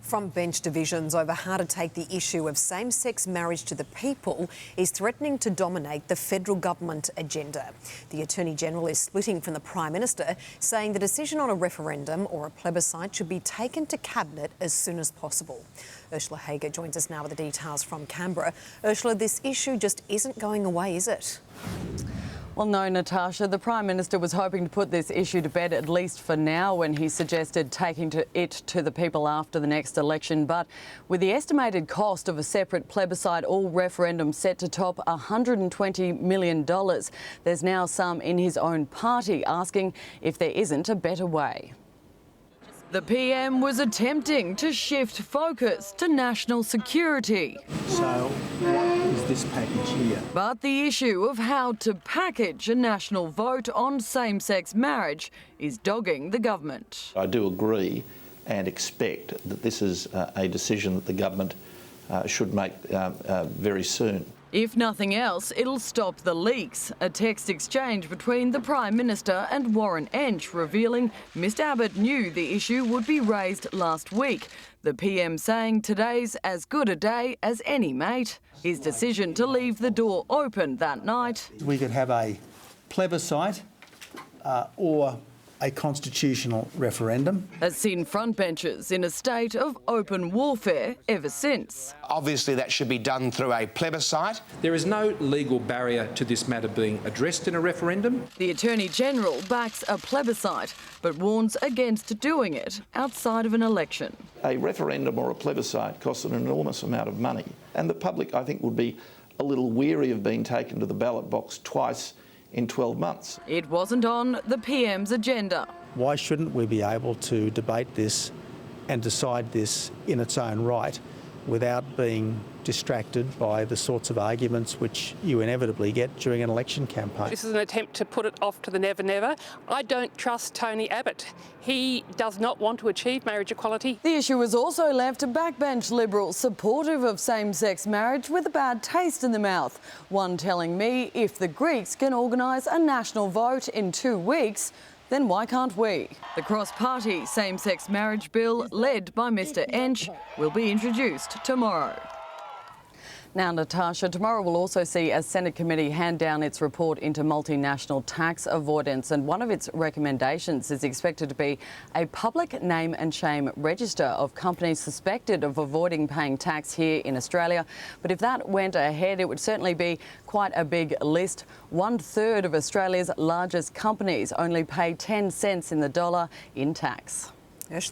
Front bench divisions over how to take the issue of same-sex marriage to the people is threatening to dominate the federal government agenda. The Attorney-General is splitting from the Prime Minister, saying the decision on a referendum or a plebiscite should be taken to Cabinet as soon as possible. Ursula Hager joins us now with the details from Canberra. Ursula, this issue just isn't going away, is it? Well, no, Natasha. The Prime Minister was hoping to put this issue to bed, at least for now, when he suggested taking it to the people after the next election. But with the estimated cost of a separate plebiscite or referendum set to top $120 million, there's now some in his own party asking if there isn't a better way. The PM was attempting to shift focus to national security. So what is this package here? But the issue of how to package a national vote on same-sex marriage is dogging the government. I do agree and expect that this is a decision that the government should make very soon. If nothing else, it'll stop the leaks. A text exchange between the Prime Minister and Warren Entsch revealing Mr Abbott knew the issue would be raised last week. The PM saying today's as good a day as any, mate. His decision to leave the door open that night. We could have a plebiscite or a constitutional referendum. Has seen frontbenchers in a state of open warfare ever since. Obviously that should be done through a plebiscite. There is no legal barrier to this matter being addressed in a referendum. The Attorney-General backs a plebiscite but warns against doing it outside of an election. A referendum or a plebiscite costs an enormous amount of money, and the public, I think, would be a little weary of being taken to the ballot box twice in 12 months. It wasn't on the PM's agenda. Why shouldn't we be able to debate this and decide this in its own right without being distracted by the sorts of arguments which you inevitably get during an election campaign? This is an attempt to put it off to the never-never. I don't trust Tony Abbott. He does not want to achieve marriage equality. The issue has also left backbench Liberals supportive of same-sex marriage with a bad taste in the mouth. One telling me if the Greeks can organise a national vote in 2 weeks, then why can't we? The cross-party same-sex marriage bill, led by Mr Entsch, will be introduced tomorrow. Now, Natasha, tomorrow we'll also see a Senate committee hand down its report into multinational tax avoidance, and one of its recommendations is expected to be a public name and shame register of companies suspected of avoiding paying tax here in Australia. But if that went ahead, it would certainly be quite a big list. 1/3 of Australia's largest companies only pay 10 cents in the dollar in tax.